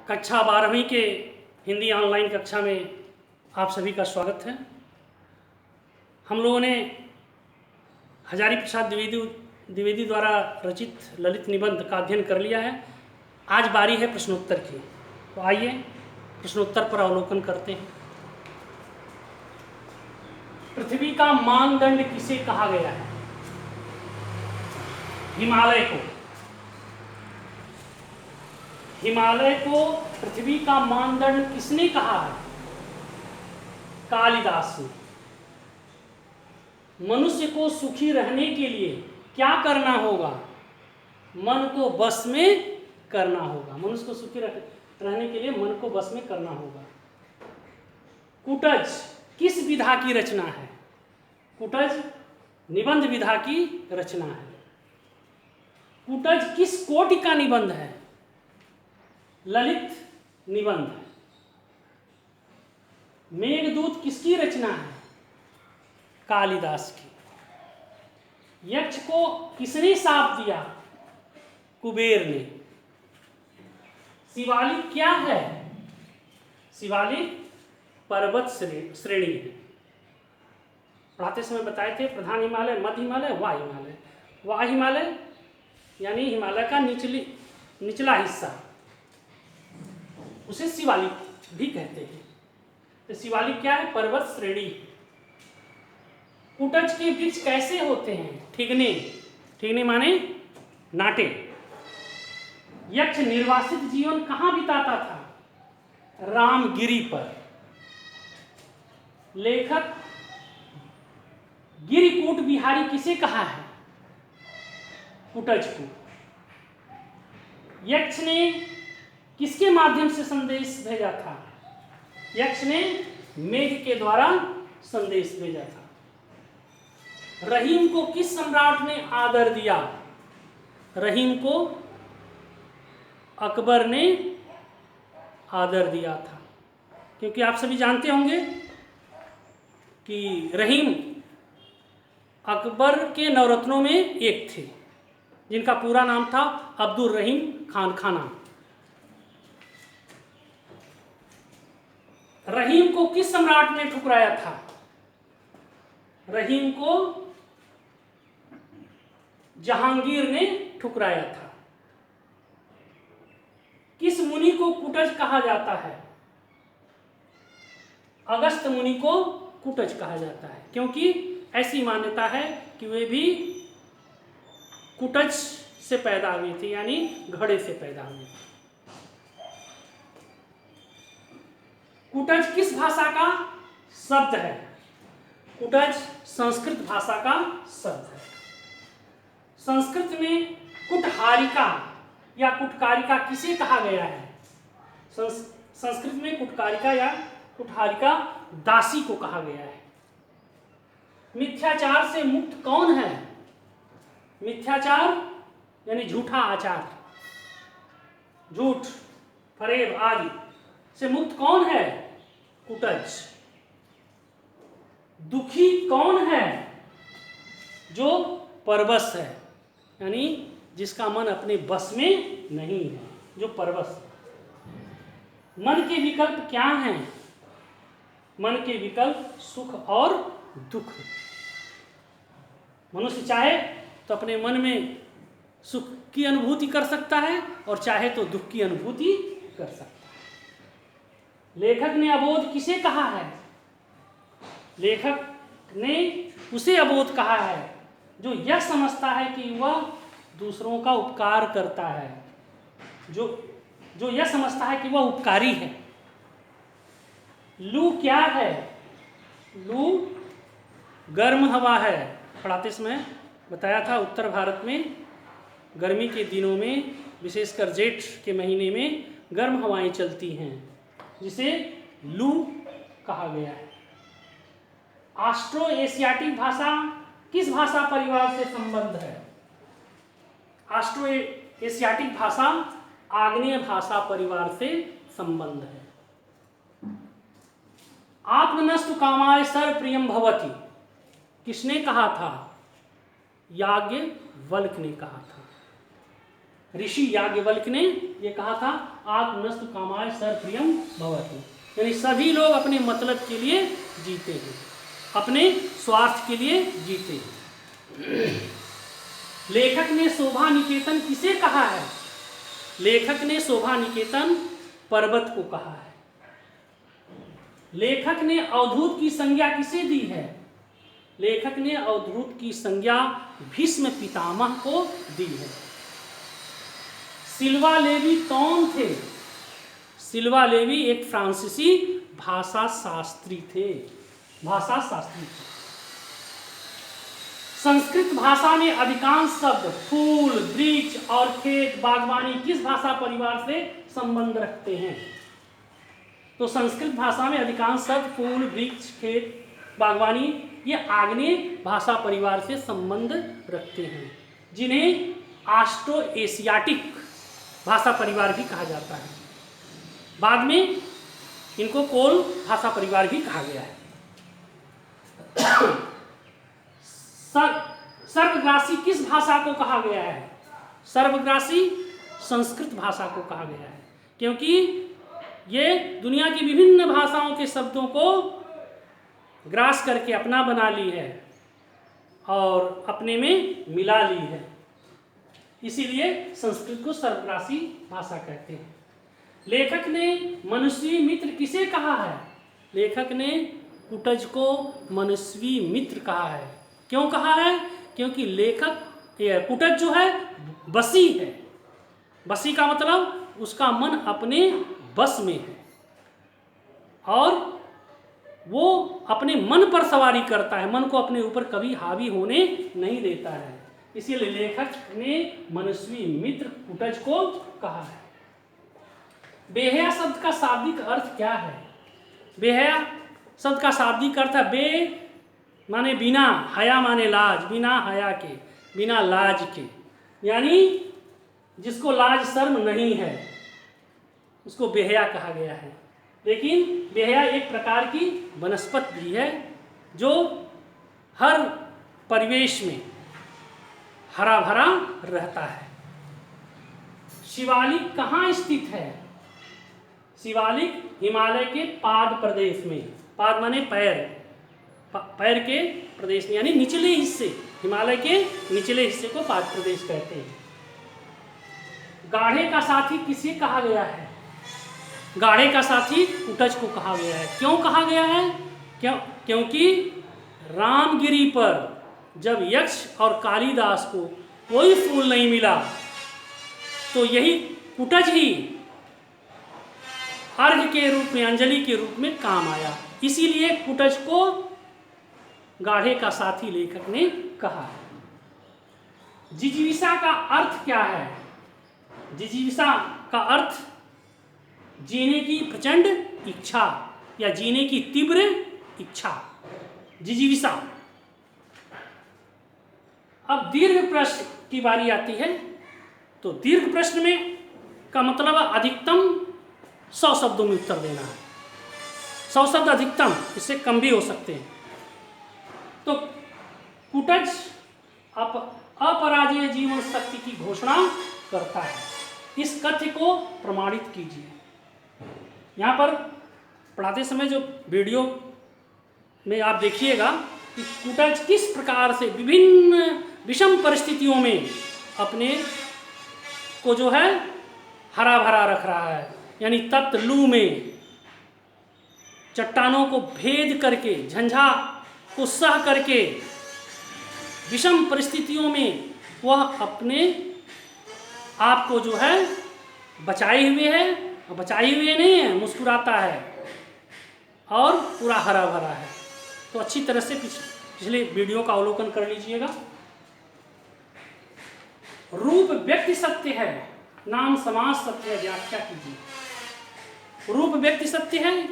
कक्षा 12वीं के हिंदी ऑनलाइन कक्षा में आप सभी का स्वागत है। हम लोगों ने हजारी प्रसाद द्विवेदी द्वारा रचित ललित निबंध का अध्ययन कर लिया है। आज बारी है प्रश्नोत्तर की, तो आइए प्रश्नोत्तर पर अवलोकन करते हैं। पृथ्वी का मानदंड किसे कहा गया है? हिमालय को पृथ्वी का मानदंड किसने कहा है? कालिदास ने। मनुष्य को सुखी रहने के लिए क्या करना होगा? मन को बस में करना होगा। मनुष्य को सुखी रहने के लिए मन को बस में करना होगा। कुटज किस विधा की रचना है? कुटज निबंध विधा की रचना है। कुटज किस कोटि का निबंध है? ललित निबंध है। मेघदूत किसकी रचना है? कालिदास की। यक्ष को किसने शाप दिया? कुबेर ने। शिवालिक क्या है? शिवालिक पर्वत श्रेणी है। पढ़ाते समय बताए थे प्रधान हिमालय, मध्य हिमालय, वाह हिमालय। वाह हिमालय यानी हिमालय का निचला हिस्सा, उसे शिवालिक भी कहते हैं। तो शिवालिक क्या है? पर्वत श्रेणी। कुटज के वृक्ष कैसे होते हैं? ठिगने। ठिगने माने नाटे। यक्ष निर्वासित जीवन कहाँ बिताता था? रामगिरी पर। लेखक गिरिकूट बिहारी किसे कहा है? कुटज को। यक्ष ने किसके माध्यम से संदेश भेजा था? यक्ष ने मेघ के द्वारा संदेश भेजा था। रहीम को किस सम्राट ने आदर दिया? रहीम को अकबर ने आदर दिया था। क्योंकि आप सभी जानते होंगे कि रहीम अकबर के नवरत्नों में एक थे, जिनका पूरा नाम था अब्दुल रहीम खान खाना। रहीम को किस सम्राट ने ठुकराया था? रहीम को जहांगीर ने ठुकराया था। किस मुनि को कुटज कहा जाता है? अगस्त्य मुनि को कुटज कहा जाता है, क्योंकि ऐसी मान्यता है कि वे भी कुटज से पैदा हुए थे, यानी घड़े से पैदा हुए थे। कुटज किस भाषा का शब्द है? कुटज संस्कृत भाषा का शब्द है। संस्कृत में कुटहारिका या कुटकारिका किसे कहा गया है? संस्कृत में कुटकारिका या कुटहारिका दासी को कहा गया है। मिथ्याचार से मुक्त कौन है? मिथ्याचार यानी झूठा आचार, झूठ, फरेब आदि से मुक्त कौन है? कुटज। दुखी कौन है? जो परवश है, यानी जिसका मन अपने बस में नहीं है, जो परवश है। मन के विकल्प क्या हैं? मन के विकल्प सुख और दुख। मनुष्य चाहे तो अपने मन में सुख की अनुभूति कर सकता है और चाहे तो दुख की अनुभूति कर सकता है। लेखक ने अबोध किसे कहा है? लेखक ने उसे अबोध कहा है जो यह समझता है कि वह दूसरों का उपकार करता है, जो यह समझता है कि वह उपकारी है। लू क्या है? लू गर्म हवा है। पढ़ाते समय बताया था उत्तर भारत में गर्मी के दिनों में, विशेषकर जेठ के महीने में गर्म हवाएं चलती हैं, जिसे लू कहा गया है। ऑस्ट्रो एशियाटिक भाषा किस भाषा परिवार से संबद्ध है? ऑस्ट्रो एशियाटिक भाषा आग्नेय भाषा परिवार से संबंध है। आत्मनस्तु कामाय सर प्रियम भवति किसने कहा था? याज्ञवल्क्य ने कहा था। ऋषि याज्ञवल्क्य ने ये कहा था, आत्मनस्तु कामाय सर्वप्रियम भवतु, यानी सभी लोग अपने मतलब के लिए जीते हैं, अपने स्वार्थ के लिए जीते हैं। लेखक ने शोभा निकेतन किसे कहा है? लेखक ने शोभा निकेतन पर्वत को कहा है। लेखक ने अवधूत की संज्ञा किसे दी है? लेखक ने अवधूत की संज्ञा भीष्म पितामह को दी है। सिल्वा लेवी कौन थे? सिल्वा लेवी एक फ्रांसीसी भाषा शास्त्री थे। संस्कृत भाषा में अधिकांश शब्द फूल, वृक्ष और खेत, बागवानी किस भाषा परिवार से संबंध रखते हैं? तो संस्कृत भाषा में अधिकांश शब्द फूल, वृक्ष, खेत, बागवानी ये आग्नेय भाषा परिवार से संबंध रखते हैं, जिन्हें ऑस्ट्रो एशियाटिक भाषा परिवार भी कहा जाता है। बाद में इनको कोल भाषा परिवार भी कहा गया है। सर्वग्रासी किस भाषा को कहा गया है? सर्वग्रासी संस्कृत भाषा को कहा गया है, क्योंकि ये दुनिया की विभिन्न भाषाओं के शब्दों को ग्रास करके अपना बना ली है और अपने में मिला ली है, इसीलिए संस्कृत को सर्वग्रासी भाषा कहते हैं। लेखक ने मनस्वी मित्र किसे कहा है? लेखक ने कुटज को मनस्वी मित्र कहा है। क्यों कहा है? क्योंकि लेखक कुटज जो है बसी है। बसी का मतलब उसका मन अपने बस में है और वो अपने मन पर सवारी करता है, मन को अपने ऊपर कभी हावी होने नहीं देता है, इसीलिए लेखक ने मनस्वी मित्र कुटज को कहा है। बेहया शब्द का शाब्दिक अर्थ क्या है? बेहया शब्द का शाब्दिक अर्थ है बे माने बिना, हया माने लाज, बिना हया के, बिना लाज के, यानी जिसको लाज शर्म नहीं है उसको बेहया कहा गया है। लेकिन बेहया एक प्रकार की वनस्पति भी है जो हर परिवेश में हरा भरा रहता है। शिवालिक कहाँ स्थित है? शिवालिक हिमालय के पाद प्रदेश में, पाद माने पैर, पैर के प्रदेश में, यानी निचले हिस्से, हिमालय के निचले हिस्से को पाद प्रदेश कहते हैं। गाढ़े का साथी किसे कहा गया है? गाढ़े का साथी कुटज को कहा गया है। क्यों कहा गया है? क्योंकि रामगिरी पर जब यक्ष और कालिदास को कोई फूल नहीं मिला तो यही कुटज ही अर्घ के रूप में, अंजलि के रूप में काम आया, इसीलिए कुटज को गाढ़े का साथी लेखक ने कहा है। जिजीविषा का अर्थ क्या है? जिजीविषा का अर्थ जीने की प्रचंड इच्छा या जीने की तीव्र इच्छा, जिजीविषा। अब दीर्घ प्रश्न की बारी आती है, तो दीर्घ प्रश्न में का मतलब अधिकतम 100 शब्दों में उत्तर देना है। 100 शब्द अधिकतम, इससे कम भी हो सकते हैं। तो कुटज अपराजेय जीवन शक्ति की घोषणा करता है। इस कथ्य को प्रमाणित कीजिए। यहाँ पर पढ़ाते समय जो वीडियो में आप देखिएगा कि कुटज किस प्रकार से विभिन्न विषम परिस्थितियों में अपने को जो है हरा भरा रख रहा है, यानी तप्त लू में चट्टानों को भेद करके, झंझा को सह करके, विषम परिस्थितियों में वह अपने आप को जो है बचाए हुए है, और बचाए हुए नहीं है, मुस्कुराता है और पूरा हरा भरा है। तो अच्छी तरह से पिछले वीडियो का अवलोकन कर लीजिएगा। रूप व्यक्ति सत्य है, नाम समाज सत्य है, व्याख्या कीजिए। रूप व्यक्ति सत्य है,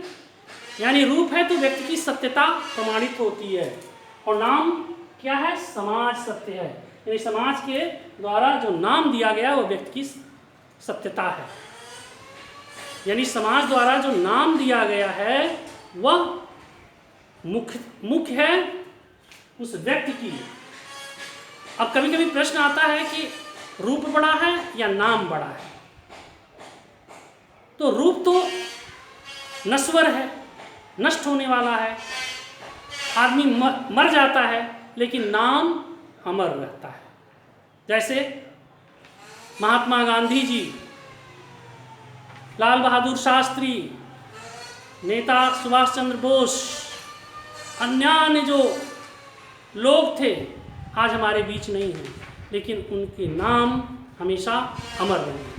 यानी रूप है तो व्यक्ति की सत्यता प्रमाणित होती है, और नाम क्या है? समाज सत्य है, यानी समाज के द्वारा जो नाम दिया गया वो व्यक्ति की सत्यता है। यानी समाज द्वारा जो नाम दिया गया है वह मुख्य है उस व्यक्ति की। अब कभी कभी प्रश्न आता है कि रूप बड़ा है या नाम बड़ा है? तो रूप तो नश्वर है, नष्ट होने वाला है, आदमी मर जाता है, लेकिन नाम अमर रहता है। जैसे महात्मा गांधी जी, लाल बहादुर शास्त्री, नेता सुभाष चंद्र बोस, अन्य जो लोग थे आज हमारे बीच नहीं हैं, लेकिन उनके नाम हमेशा अमर रहेंगे।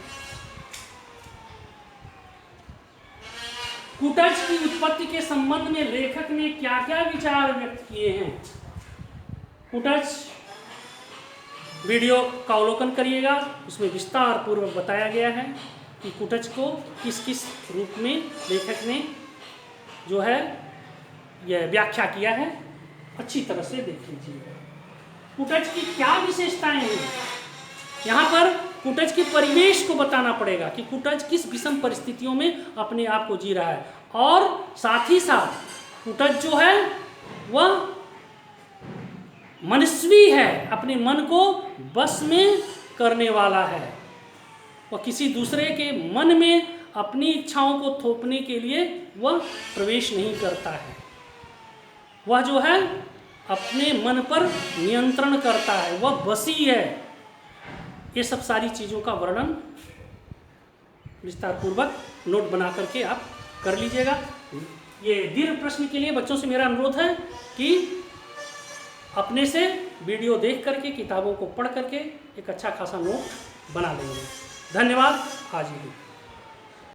कुटज की उत्पत्ति के संबंध में लेखक ने क्या क्या विचार व्यक्त किए हैं? कुटज वीडियो का अवलोकन करिएगा, उसमें विस्तार पूर्वक बताया गया है कि कुटज को किस किस रूप में लेखक ने जो है यह व्याख्या किया है। अच्छी तरह से देख लीजिएगा कुटज की क्या विशेषताएं हैं। यहाँ पर कुटज के परिवेश को बताना पड़ेगा कि कुटज किस विषम परिस्थितियों में अपने आप को जी रहा है, और साथ ही साथ कुटज जो है वह मनस्वी है, अपने मन को बस में करने वाला है। वह किसी दूसरे के मन में अपनी इच्छाओं को थोपने के लिए वह प्रवेश नहीं करता है। वह जो है अपने मन पर नियंत्रण करता है, वह बसी है। ये सब सारी चीज़ों का वर्णन विस्तार पूर्वक नोट बना करके आप कर लीजिएगा। ये दीर्घ प्रश्न के लिए बच्चों से मेरा अनुरोध है कि अपने से वीडियो देख करके, किताबों को पढ़ करके एक अच्छा खासा नोट बना लेंगे। धन्यवाद। आज ही